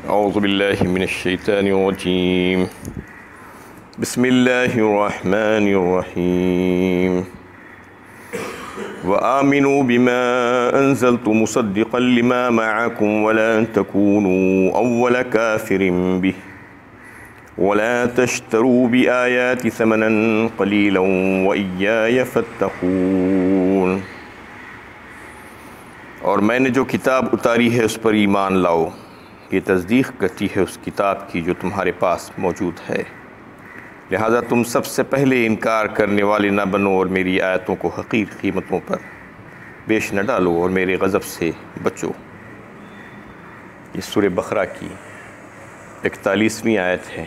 اعوذ باللہ من الشیطان الرجیم بسم اللہ الرحمن الرحیم وآمنوا بما انزلت مصدقا لما معكم ولا تكونوا اول كافر به ولا تشتروا بآياتي ثمنا قليلا وإياي فاتقون۔ اور میں نے جو کتاب اتاری ہے اس پر ایمان لاؤ، یہ تصدیق کرتی ہے اس کتاب کی جو تمہارے پاس موجود ہے، لہذا تم سب سے پہلے انکار کرنے والے نہ بنو اور میری آیتوں کو حقیر قیمتوں پر بیچ نہ ڈالو اور میرے غضب سے بچو۔ یہ سورہ بقرہ کی 41ویں آیت ہے۔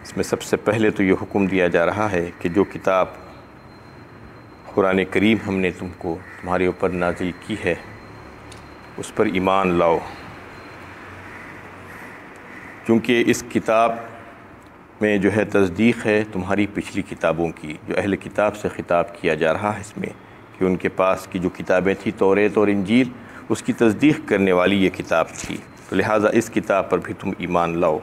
اس میں سب سے پہلے تو یہ حکم دیا جا رہا ہے کہ جو کتاب قرآن کریم ہم نے تمہارے اوپر نازل کی ہے اس پر ایمان لاؤ، کیونکہ اس کتاب میں جو ہے تصدیق ہے تمہاری پچھلی کتابوں کی۔ جو اہل کتاب سے خطاب کیا جا رہا ہے اس میں کہ ان کے پاس کی جو کتابیں تھیں توریت اور انجیل، اس کی تصدیق کرنے والی یہ کتاب تھی، تو لہٰذا اس کتاب پر بھی تم ایمان لاؤ۔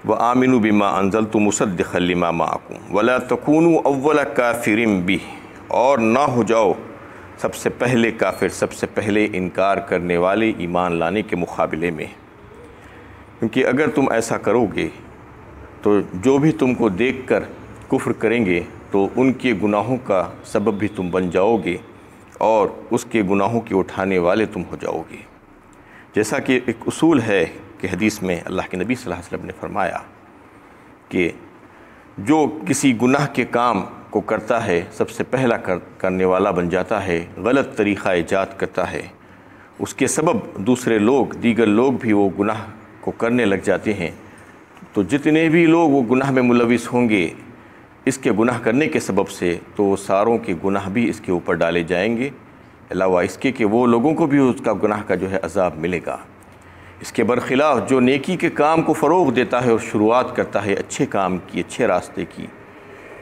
وَآمِنُوا بِمَا أَنزَلْتُ مُصَدِّقًا لِمَا مَعَكُمْ وَلَا تَكُونُوا أَوَّلَ كَافِرٍ بِهِ، اور نہ ہو جاؤ سب سے پہلے کافر، سب سے پہلے انکار کرنے والے ایمان لانے کے مقابلے میں، کیونکہ اگر تم ایسا کرو گے تو جو بھی تم کو دیکھ کر کفر کریں گے تو ان کے گناہوں کا سبب بھی تم بن جاؤ گے اور اس کے گناہوں کے اٹھانے والے تم ہو جاؤ گے۔ جیسا کہ ایک اصول ہے کہ حدیث میں اللہ کے نبی صلی اللہ علیہ وسلم نے فرمایا کہ جو کسی گناہ کے کام کو کرتا ہے سب سے پہلا کرنے والا بن جاتا ہے، غلط طریقہ ایجاد کرتا ہے، اس کے سبب دوسرے لوگ، دیگر لوگ بھی وہ گناہ کو کرنے لگ جاتے ہیں، تو جتنے بھی لوگ وہ گناہ میں ملوث ہوں گے اس کے گناہ کرنے کے سبب سے، تو وہ ساروں کے گناہ بھی اس کے اوپر ڈالے جائیں گے، علاوہ اس کے کہ وہ لوگوں کو بھی اس کا گناہ کا جو ہے عذاب ملے گا۔ اس کے برخلاف جو نیکی کے کام کو فروغ دیتا ہے اور شروعات کرتا ہے اچھے کام کی، اچھے راستے کی،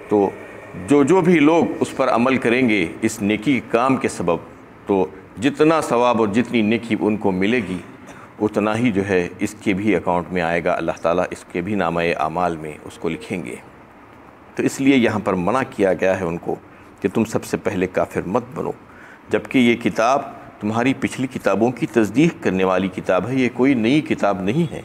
تو جو بھی لوگ اس پر عمل کریں گے اس نیکی کام کے سبب، تو جتنا ثواب اور جتنی نیکی ان کو ملے گی اتنا ہی جو ہے اس کے بھی اکاؤنٹ میں آئے گا، اللہ تعالیٰ اس کے بھی نامہ اعمال میں اس کو لکھیں گے۔ تو اس لیے یہاں پر منع کیا گیا ہے ان کو کہ تم سب سے پہلے کافر مت بنو، جبکہ یہ کتاب تمہاری پچھلی کتابوں کی تصدیق کرنے والی کتاب ہے، یہ کوئی نئی کتاب نہیں ہے۔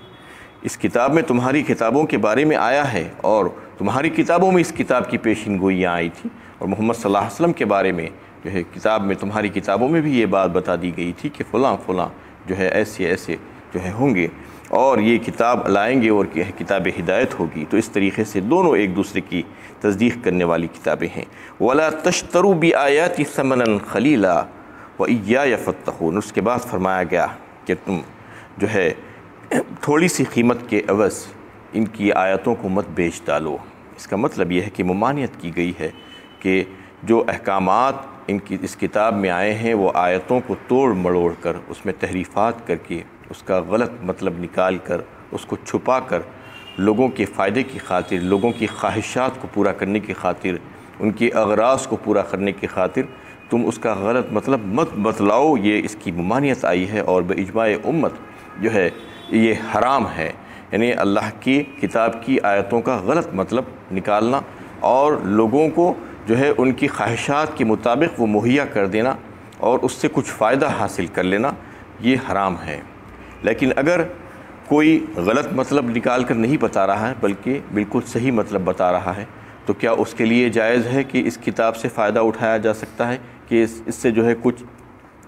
اس کتاب میں تمہاری کتابوں کے بارے میں آیا ہے اور تمہاری کتابوں میں اس کتاب کی پیشین گوئیاں آئی تھی، اور محمد صلی اللہ علیہ وسلم کے بارے میں جو ہے کتاب میں تمہاری کتابوں میں بھی یہ بات بتا دی گئی تھی کہ فلاں فلاں جو ہے ایسے ایسے جو ہے ہوں گے اور یہ کتاب لائیں گے اور کتاب ہدایت ہوگی۔ تو اس طریقے سے دونوں ایک دوسرے کی تصدیق کرنے والی کتابیں ہیں۔ وَلَا تَشْتَرُوا بِآيَاتِ ثَمَنًا قَلِيلًا وَإِيَّايَ فَاتَّقُونَ۔ اس کے بعد فرمایا گیا کہ تم جو ہے تھوڑی سی قیمت کے عوض ان کی آیتوں کو مت بیچ ڈالو۔ اس کا مطلب یہ ہے کہ ممانعت کی گئی ہے کہ جو احکامات اس کتاب میں آئے ہیں وہ آیتوں کو توڑ مڑوڑ کر، اس میں تحریفات کر کے، اس کا غلط مطلب نکال کر، اس کو چھپا کر، لوگوں کے فائدے کی خاطر، لوگوں کی خواہشات کو پورا کرنے کی خاطر، ان کی اغراض کو پورا کرنے کی خاطر تم اس کا غلط مطلب مت بتلاؤ، یہ اس کی ممانعت آئی ہے اور باجماع امت جو ہے یہ حرام ہے۔ یعنی اللہ کی کتاب کی آیتوں کا غلط مطلب نکالنا اور لوگوں کو جو ہے ان کی خواہشات کے مطابق وہ مہیا کر دینا اور اس سے کچھ فائدہ حاصل کر لینا، یہ حرام ہے۔ لیکن اگر کوئی غلط مطلب نکال کر نہیں بتا رہا ہے بلکہ بالکل صحیح مطلب بتا رہا ہے، تو کیا اس کے لیے جائز ہے کہ اس کتاب سے فائدہ اٹھایا جا سکتا ہے، کہ اس سے جو ہے کچھ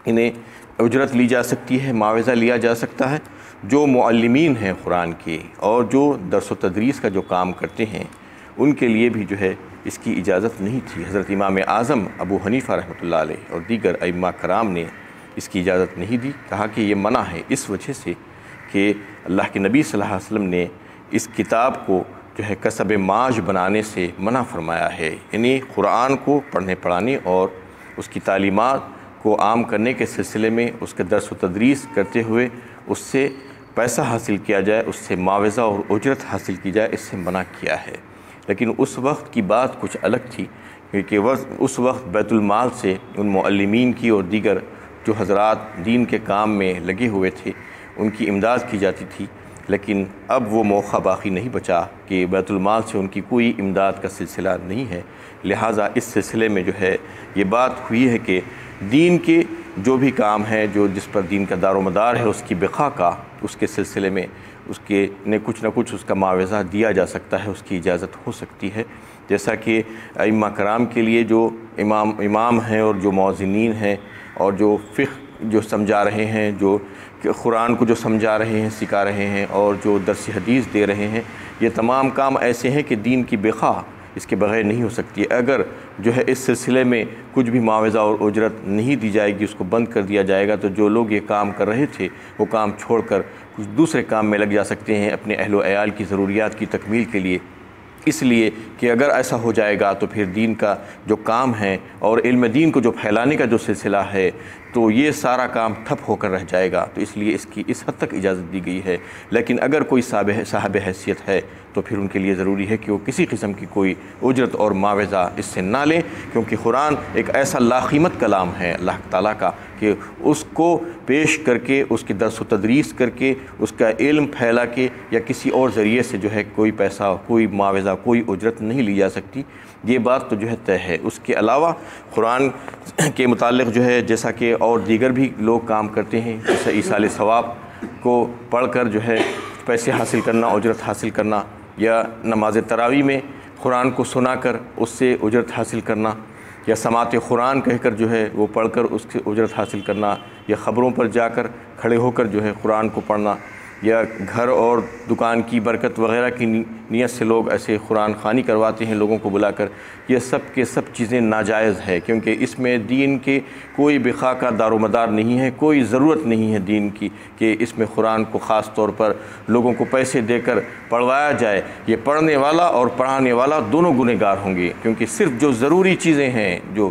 انہیں اجرت لی جا سکتی ہے، معاوضہ لیا جا سکتا ہے؟ جو معلمین ہیں قرآن کے اور جو درس و تدریس کا جو کام کرتے ہیں ان کے لیے بھی جو ہے اس کی اجازت نہیں تھی۔ حضرت امام اعظم ابو حنیفہ رحمۃ اللہ علیہ اور دیگر ائمہ کرام نے اس کی اجازت نہیں دی، کہا کہ یہ منع ہے اس وجہ سے کہ اللہ کے نبی صلی اللہ علیہ وسلم نے اس کتاب کو جو ہے کسب معاش بنانے سے منع فرمایا ہے، یعنی قرآن کو پڑھنے پڑھانے اور اس کی تعلیمات کو عام کرنے کے سلسلے میں اس کے درس و تدریس کرتے ہوئے اس سے پیسہ حاصل کیا جائے، اس سے معاوضہ اور اجرت حاصل کی جائے، اس سے منع کیا ہے۔ لیکن اس وقت کی بات کچھ الگ تھی، کیونکہ اس وقت بیت المال سے ان معلمین کی اور دیگر جو حضرات دین کے کام میں لگے ہوئے تھے ان کی امداد کی جاتی تھی، لیکن اب وہ موقع باقی نہیں بچا کہ بیت المال سے ان کی کوئی امداد کا سلسلہ نہیں ہے۔ لہٰذا اس سلسلے میں جو ہے یہ بات ہوئی ہے کہ دین کے جو بھی کام ہے، جو جس پر دین کا دار و مدار ہے، اس کی بقا کا، اس کے سلسلے میں اس کے نے کچھ نہ کچھ اس کا معاوضہ دیا جا سکتا ہے، اس کی اجازت ہو سکتی ہے۔ جیسا کہ ائمہ کرام کے لیے جو امام ہیں اور جو مؤذنین ہیں اور جو فقہ جو سمجھا رہے ہیں، جو قرآن کو جو سمجھا رہے ہیں، سکھا رہے ہیں اور جو درس حدیث دے رہے ہیں، یہ تمام کام ایسے ہیں کہ دین کی بقا اس کے بغیر نہیں ہو سکتی۔ اگر جو ہے اس سلسلے میں کچھ بھی معاوضہ اور اجرت نہیں دی جائے گی، اس کو بند کر دیا جائے گا، تو جو لوگ یہ کام کر رہے تھے وہ کام چھوڑ کر کچھ دوسرے کام میں لگ جا سکتے ہیں اپنے اہل و عیال کی ضروریات کی تکمیل کے لیے۔ اس لیے کہ اگر ایسا ہو جائے گا تو پھر دین کا جو کام ہے اور علم دین کو جو پھیلانے کا جو سلسلہ ہے، تو یہ سارا کام ٹھپ ہو کر رہ جائے گا۔ تو اس لیے اس کی اس حد تک اجازت دی گئی ہے۔ لیکن اگر کوئی صاحب حیثیت ہے تو پھر ان کے لیے ضروری ہے کہ وہ کسی قسم کی کوئی اجرت اور معاوضہ اس سے نہ لیں، کیونکہ قرآن ایک ایسا لاقیمت کلام ہے اللہ تعالیٰ کا کہ اس کو پیش کر کے، اس کی درس و تدریس کر کے، اس کا علم پھیلا کے یا کسی اور ذریعے سے جو ہے کوئی پیسہ، کوئی معاوضہ، کوئی اجرت نہیں لی جا سکتی۔ یہ بات تو جو ہے طے ہے۔ اس کے علاوہ قرآن کے متعلق جو ہے جیسا کہ اور دیگر بھی لوگ کام کرتے ہیں، جیسے ایصال ثواب کو پڑھ کر جو ہے پیسے حاصل کرنا، اجرت حاصل کرنا، یا نماز تراویح میں قرآن کو سنا کر اس سے اجرت حاصل کرنا، یا سماعت قرآن کہہ کر جو ہے وہ پڑھ کر اس کی اجرت حاصل کرنا، یا خبروں پر جا کر کھڑے ہو کر جو ہے قرآن کو پڑھنا، یا گھر اور دکان کی برکت وغیرہ کی نیت سے لوگ ایسے قرآن خوانی کرواتے ہیں لوگوں کو بلا کر۔ یہ سب کے سب چیزیں ناجائز ہے، کیونکہ اس میں دین کے کوئی بقا کا دار و مدار نہیں ہے، کوئی ضرورت نہیں ہے دین کی کہ اس میں قرآن کو خاص طور پر لوگوں کو پیسے دے کر پڑھوایا جائے۔ یہ پڑھنے والا اور پڑھانے والا دونوں گنہگار ہوں گے، کیونکہ صرف جو ضروری چیزیں ہیں، جو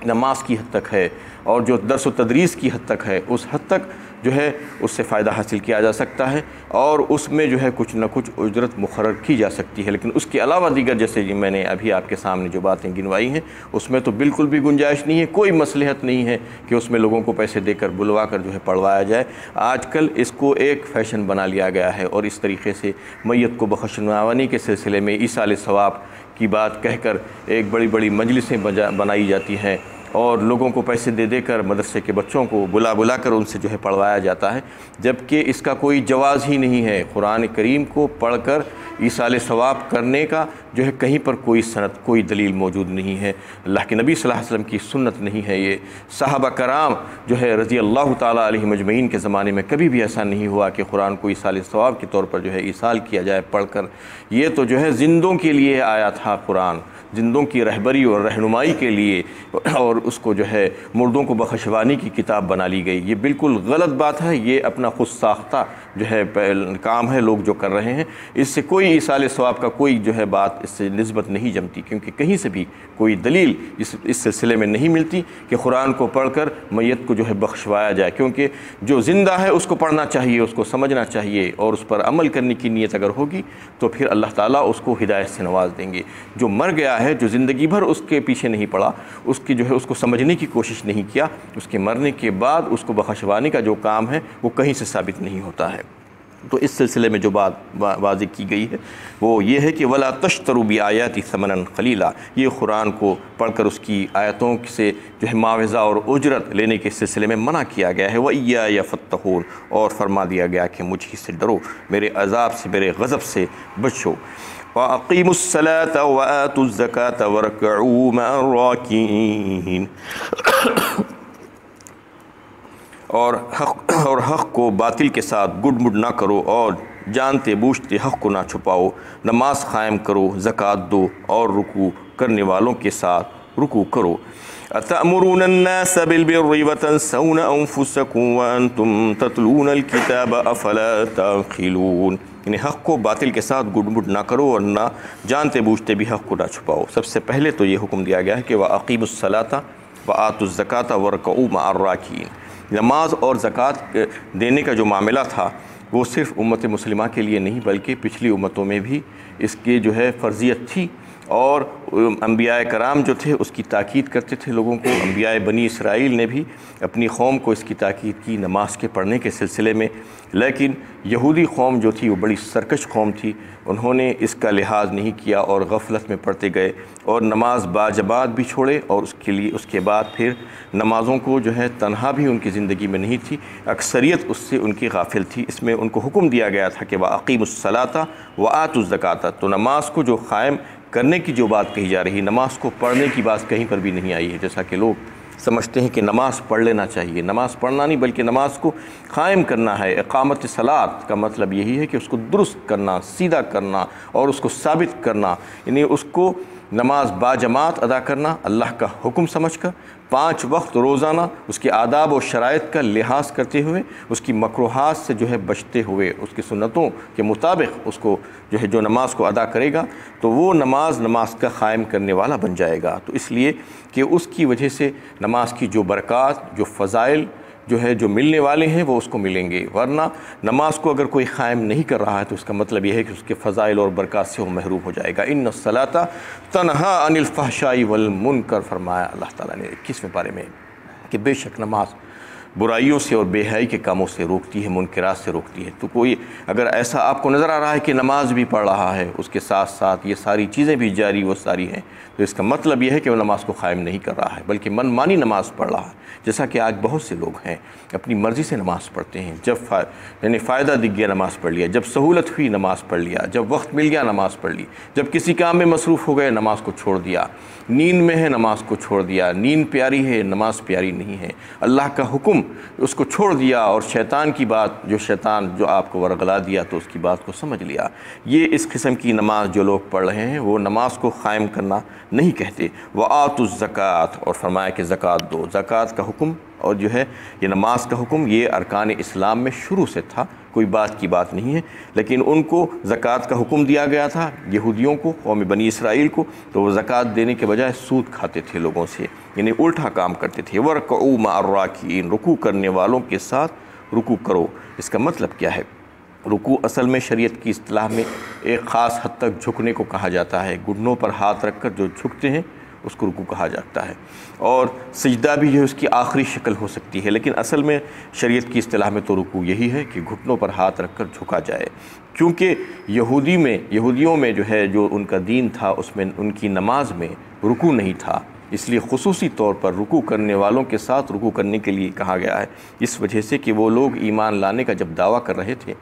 نماز کی حد تک ہے اور جو درس و تدریس کی حد تک ہے، اس حد تک جو ہے اس سے فائدہ حاصل کیا جا سکتا ہے اور اس میں جو ہے کچھ نہ کچھ اجرت مقرر کی جا سکتی ہے۔ لیکن اس کے علاوہ دیگر جیسے میں نے ابھی آپ کے سامنے جو باتیں گنوائی ہیں، اس میں تو بالکل بھی گنجائش نہیں ہے، کوئی مصلحت نہیں ہے کہ اس میں لوگوں کو پیسے دے کر بلوا کر جو ہے پڑھوایا جائے۔ آج کل اس کو ایک فیشن بنا لیا گیا ہے اور اس طریقے سے میت کو بخشنوانی کے سلسلے میں ایصال ثواب کی بات کہہ کر ایک بڑی بڑی مجلسیں بنائی جاتی ہیں اور لوگوں کو پیسے دے دے کر مدرسے کے بچوں کو بلا کر ان سے جو ہے پڑھوایا جاتا ہے، جبکہ اس کا کوئی جواز ہی نہیں ہے۔ قرآن کریم کو پڑھ کر ایصال ثواب کرنے کا جو ہے کہیں پر کوئی سند، کوئی دلیل موجود نہیں ہے۔ اللہ کے نبی صلی اللہ علیہ وسلم کی سنت نہیں ہے یہ۔ صحابہ کرام جو ہے رضی اللہ تعالیٰ علیہ مجمعین کے زمانے میں کبھی بھی ایسا نہیں ہوا کہ قرآن کو ایصال ثواب کے طور پر جو ہے ایصال کیا جائے پڑھ کر۔ یہ تو جو ہے زندوں کے لیے آیا تھا قرآن، زندوں کی رہبری اور رہنمائی کے لیے، اور اس کو جو ہے مردوں کو بخشوانی کی کتاب بنا لی گئی۔ یہ بالکل غلط بات ہے، یہ اپنا خود ساختہ جو ہے کام ہے لوگ جو کر رہے ہیں۔ اس سے کوئی ایصال ثواب کا کوئی جو ہے بات اس سے نسبت نہیں جمتی، کیونکہ کہیں سے بھی کوئی دلیل اس سلسلے میں نہیں ملتی کہ قرآن کو پڑھ کر میت کو جو ہے بخشوایا جائے، کیونکہ جو زندہ ہے اس کو پڑھنا چاہیے، اس کو سمجھنا چاہیے اور اس پر عمل کرنے کی نیت اگر ہوگی تو پھر اللہ تعالیٰ اس کو ہدایت سے نواز دیں گے۔ جو مر گیا ہے، جو زندگی بھر اس کے پیچھے نہیں پڑا، اس کی جو ہے اس کو سمجھنے کی کوشش نہیں کیا، اس کے مرنے کے بعد اس کو بخشوانے کا جو کام ہے وہ کہیں سے ثابت نہیں ہوتا ہے۔ تو اس سلسلے میں جو بات واضح کی گئی ہے وہ یہ ہے کہ وَلَا تَشْتَرُوا بِآيَاتِ ثَمَنًا قَلِيلًا، یہ قرآن کو پڑھ کر اس کی آیتوں سے جو ہے معاوضہ اور اجرت لینے کے سلسلے میں منع کیا گیا ہے۔ وَإِيَّايَ فَاتَّقُونِ، اور فرما دیا گیا کہ مجھ ہی سے ڈرو، میرے عذاب سے، میرے غضب سے بچو۔ وَأَقِيمُوا الصَّلَاةَ وَآتُوا الزَّكَاةَ وَارْكَعُوا مَعَ الرَّاكِعِينَ، اور حق کو باطل کے ساتھ گڈ مڈ نہ کرو اور جانتے بوجھتے حق کو نہ چھپاؤ، نماز قائم کرو، زکوٰۃ دو اور رکوع کرنے والوں کے ساتھ رکوع کرو۔ أَتَأْمُرُونَ النَّاسَ بِالْبِرِّ وَتَنْسَوْنَ أَنفُسَكُمْ وَأَنْتُمْ تَتْلُونَ الْكِتَابَ أَفَلَا تَعْقِلُونَ، یعنی حق کو باطل کے ساتھ گڈ مڈ نہ کرو اور نہ جانتے بوجھتے بھی حق کو نہ چھپاؤ۔ سب سے پہلے تو یہ حکم دیا گیا ہے کہ وَأَقِيمُوا الصَّلَاةَ وَآتُوا الزَّكَاةَ وَارْكَعُوا مَعَ الرَّاكِعِينَ۔ نماز اور زکوٰۃ دینے کا جو معاملہ تھا وہ صرف امت مسلمہ کے لیے نہیں بلکہ پچھلی امتوں میں بھی اس کی جو ہے فرضیت تھی، اور انبیاء کرام جو تھے اس کی تاکید کرتے تھے لوگوں کو۔ انبیاء بنی اسرائیل نے بھی اپنی قوم کو اس کی تاکید کی نماز کے پڑھنے کے سلسلے میں، لیکن یہودی قوم جو تھی وہ بڑی سرکش قوم تھی، انہوں نے اس کا لحاظ نہیں کیا اور غفلت میں پڑھتے گئے اور نماز باجماعت بھی چھوڑے، اور اس کے بعد پھر نمازوں کو جو ہے تنہا بھی ان کی زندگی میں نہیں تھی، اکثریت اس سے ان کی غافل تھی۔ اس میں ان کو حکم دیا گیا تھا کہ وَأَقِیمُوا الصَّلَاةَ وَآتُوا الزَّکَاةَ، تو نماز کو جو قائم کرنے کی جو بات کہی جا رہی، نماز کو پڑھنے کی بات کہیں پر بھی نہیں آئی ہے، جیسا کہ لوگ سمجھتے ہیں کہ نماز پڑھ لینا چاہیے۔ نماز پڑھنا نہیں بلکہ نماز کو قائم کرنا ہے۔ اقامت صلاۃ کا مطلب یہی ہے کہ اس کو درست کرنا، سیدھا کرنا اور اس کو ثابت کرنا، یعنی اس کو نماز باجماعت ادا کرنا اللہ کا حکم سمجھ کر، 5 وقت روزانہ اس کے آداب و شرائط کا لحاظ کرتے ہوئے، اس کی مکروہات سے جو ہے بچتے ہوئے، اس کی سنتوں کے مطابق اس کو جو ہے جو نماز کو ادا کرے گا تو وہ نماز کا قائم کرنے والا بن جائے گا۔ تو اس لیے کہ اس کی وجہ سے نماز کی جو برکات، جو فضائل جو ہے جو ملنے والے ہیں وہ اس کو ملیں گے، ورنہ نماز کو اگر کوئی قائم نہیں کر رہا ہے تو اس کا مطلب یہ ہے کہ اس کے فضائل اور برکات سے وہ محروم ہو جائے گا۔ ان الصلاۃ تنہا عن الفحشاء والمنکر، فرمایا اللہ تعالیٰ نے 21ویں پارے میں کہ بے شک نماز برائیوں سے اور بے حیائی کے کاموں سے روکتی ہے، منکرات سے روکتی ہے۔ تو کوئی اگر ایسا آپ کو نظر آ رہا ہے کہ نماز بھی پڑھ رہا ہے، اس کے ساتھ ساتھ یہ ساری چیزیں بھی جاری و ساری ہیں، تو اس کا مطلب یہ ہے کہ وہ نماز کو قائم نہیں کر رہا ہے بلکہ من مانی نماز پڑھ رہا ہے، جیسا کہ آج بہت سے لوگ ہیں اپنی مرضی سے نماز پڑھتے ہیں، جب یعنی فائدہ دکھ گیا نماز پڑھ لیا، جب سہولت ہوئی نماز پڑھ لیا، جب وقت مل گیا نماز پڑھ لی، جب کسی کام میں مصروف ہو گئے نماز کو چھوڑ دیا، نیند میں ہے نماز کو چھوڑ دیا، نیند پیاری ہے نماز پیاری نہیں ہے، اللہ کا حکم اس کو چھوڑ دیا اور شیطان کی بات جو آپ کو ورغلا دیا تو اس کی بات کو سمجھ لیا۔ یہ اس قسم کی نماز جو لوگ پڑھ رہے ہیں وہ نماز کو قائم کرنا نہیں کہتے۔ وَآتُوا الزَّکَاةَ، اور فرمایا کہ زکوٰۃ دو۔ زکوٰۃ کا حکم اور جو ہے یہ نماز کا حکم یہ ارکان اسلام میں شروع سے تھا، کوئی بات کی بات نہیں ہے، لیکن ان کو زکوٰۃ کا حکم دیا گیا تھا یہودیوں کو، قوم بنی اسرائیل کو، تو وہ زکوٰۃ دینے کے بجائے سود کھاتے تھے لوگوں سے، یعنی الٹا کام کرتے تھے۔ وَارْكَعُوا مَعَ الرَّاكِعِينَ، رکوع کرنے والوں کے ساتھ رکوع کرو۔ اس کا مطلب کیا ہے؟ رکوع اصل میں شریعت کی اصطلاح میں ایک خاص حد تک جھکنے کو کہا جاتا ہے، گھٹنوں پر ہاتھ رکھ کر جو جھکتے ہیں اس کو رکوع کہا جاتا ہے، اور سجدہ بھی جو ہے اس کی آخری شکل ہو سکتی ہے، لیکن اصل میں شریعت کی اصطلاح میں تو رکوع یہی ہے کہ گھٹنوں پر ہاتھ رکھ کر جھکا جائے، کیونکہ یہودیوں میں جو ہے جو ان کا دین تھا اس میں ان کی نماز میں رکوع نہیں تھا، اس لیے خصوصی طور پر رکوع کرنے والوں کے ساتھ رکوع کرنے کے لیے کہا گیا ہے، اس وجہ سے کہ وہ لوگ ایمان لانے کا جب دعویٰ کر رہے تھے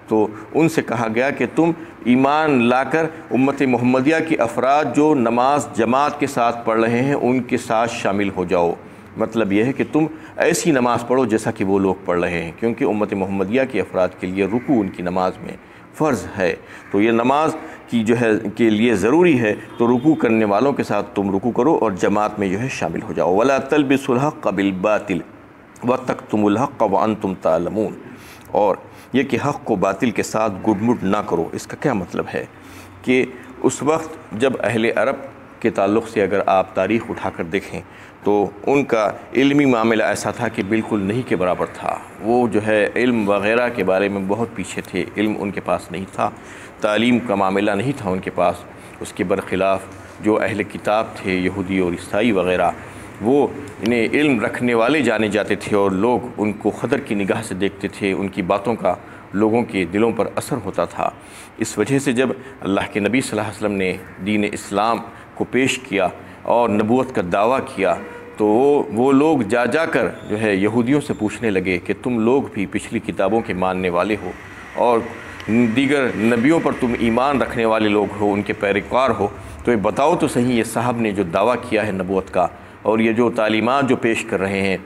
تو ان سے کہا گیا کہ تم ایمان لا کر امت محمدیہ کے افراد جو نماز جماعت کے ساتھ پڑھ رہے ہیں ان کے ساتھ شامل ہو جاؤ، مطلب یہ ہے کہ تم ایسی نماز پڑھو جیسا کہ وہ لوگ پڑھ رہے ہیں، کیونکہ امت محمدیہ کے افراد کے لیے رکوع ان کی نماز میں فرض ہے، تو یہ نماز کی جو ہے کے لیے ضروری ہے، تو رکوع کرنے والوں کے ساتھ تم رکوع کرو اور جماعت میں جو ہے شامل ہو جاؤ۔ وَلَا تَلْبِسُوا الْحَقَّ بِالْبَاطِلِ وَتَكْتُمُوا الْحَقَّ وَأَنْتُمْ تَعْلَمُونَ، اور یہ کہ حق کو باطل کے ساتھ گڈ مڈ نہ کرو۔ اس کا کیا مطلب ہے کہ اس وقت جب اہل عرب کے تعلق سے اگر آپ تاریخ اٹھا کر دیکھیں تو ان کا علمی معاملہ ایسا تھا کہ بالکل نہیں کے برابر تھا، وہ جو ہے علم وغیرہ کے بارے میں بہت پیچھے تھے، علم ان کے پاس نہیں تھا، تعلیم کا معاملہ نہیں تھا ان کے پاس، اس کے برخلاف جو اہل کتاب تھے یہودی اور عیسائی وغیرہ وہ انہیں علم رکھنے والے جانے جاتے تھے اور لوگ ان کو قدر کی نگاہ سے دیکھتے تھے، ان کی باتوں کا لوگوں کے دلوں پر اثر ہوتا تھا۔ اس وجہ سے جب اللہ کے نبی صلی اللہ علیہ وسلم نے دین اسلام کو پیش کیا اور نبوت کا دعویٰ کیا تو وہ لوگ جا کر جو ہے یہودیوں سے پوچھنے لگے کہ تم لوگ بھی پچھلی کتابوں کے ماننے والے ہو اور دیگر نبیوں پر تم ایمان رکھنے والے لوگ ہو، ان کے پیروکار ہو، تو یہ بتاؤ تو صحیح یہ صاحب نے جو دعویٰ کیا ہے نبوت کا اور یہ جو تعلیمات جو پیش کر رہے ہیں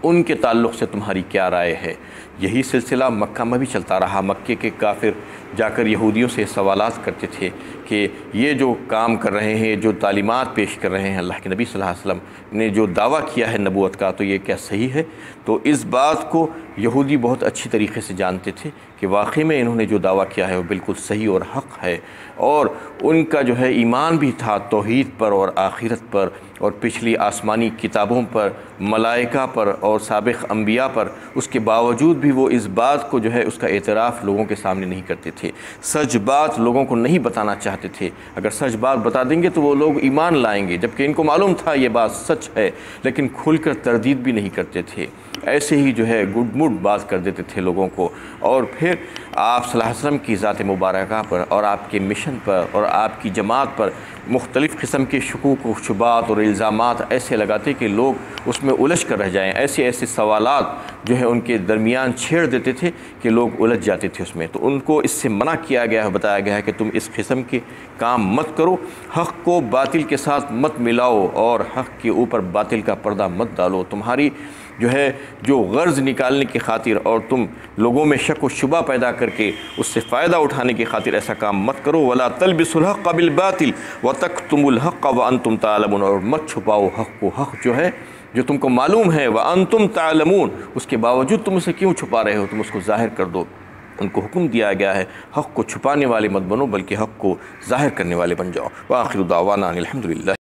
ان کے تعلق سے تمہاری کیا رائے ہے؟ یہی سلسلہ مکہ میں بھی چلتا رہا، مکے کے کافر جا کر یہودیوں سے سوالات کرتے تھے کہ یہ جو کام کر رہے ہیں، جو تعلیمات پیش کر رہے ہیں اللہ کے نبی صلی اللہ علیہ وسلم نے جو دعویٰ کیا ہے نبوت کا، تو یہ کیا صحیح ہے؟ تو اس بات کو یہودی بہت اچھی طریقے سے جانتے تھے کہ واقعی میں انہوں نے جو دعویٰ کیا ہے وہ بالکل صحیح اور حق ہے، اور ان کا جو ہے ایمان بھی تھا توحید پر اور آخرت پر اور پچھلی آسمانی کتابوں پر، ملائکہ پر اور سابق انبیاء پر، اس کے باوجود بھی وہ اس بات کو جو ہے اس کا اعتراف لوگوں کے سامنے نہیں کرتے تھے، سچ بات لوگوں کو نہیں بتانا چاہتے تھے۔ اگر سچ بات بتا دیں گے تو وہ لوگ ایمان لائیں گے، جبکہ ان کو معلوم تھا یہ بات سچ ہے، لیکن کھل کر تردید بھی نہیں کرتے تھے، ایسے ہی جو ہے گڈ مڈ بات کر دیتے تھے لوگوں کو۔ اور پھر آپ صلی اللہ علیہ وسلم کی ذات مبارکہ پر اور آپ کے مشن پر اور آپ کی جماعت پر مختلف قسم کے شکوک و شبہات اور الزامات ایسے لگاتے کہ لوگ اس میں الجھ کر رہ جائیں، ایسے ایسے سوالات جو ہے ان کے درمیان چھیڑ دیتے تھے کہ لوگ الجھ جاتے تھے اس میں۔ تو ان کو اس سے منع کیا گیا ہے، بتایا گیا ہے کہ تم اس قسم کے کام مت کرو، حق کو باطل کے ساتھ مت ملاؤ اور حق کے اوپر باطل کا پردہ مت ڈالو۔ تمہاری جو ہے جو غرض نکالنے کی خاطر اور تم لوگوں میں شک و شبہ پیدا کر کے اس سے فائدہ اٹھانے کی خاطر ایسا کام مت کرو۔ وَلَا تَلْبِسُوا الْحَقَّ بِالْبَاطِلِ وَتَكْتُمُوا الْحَقَّ وَأَنْتُمْ تَعْلَمُونَ، اور مت چھپاؤ حق کو، حق جو ہے جو تم کو معلوم ہے، وَأَنْتُمْ تَعْلَمُونَ، اس کے باوجود تم اسے کیوں چھپا رہے ہو، تم اس کو ظاہر کر دو۔ ان کو حکم دیا گیا ہے حق کو چھپانے والے مت بنو بلکہ حق کو ظاہر کرنے والے بن جاؤ۔ وآخر دعوانا الحمدللہ۔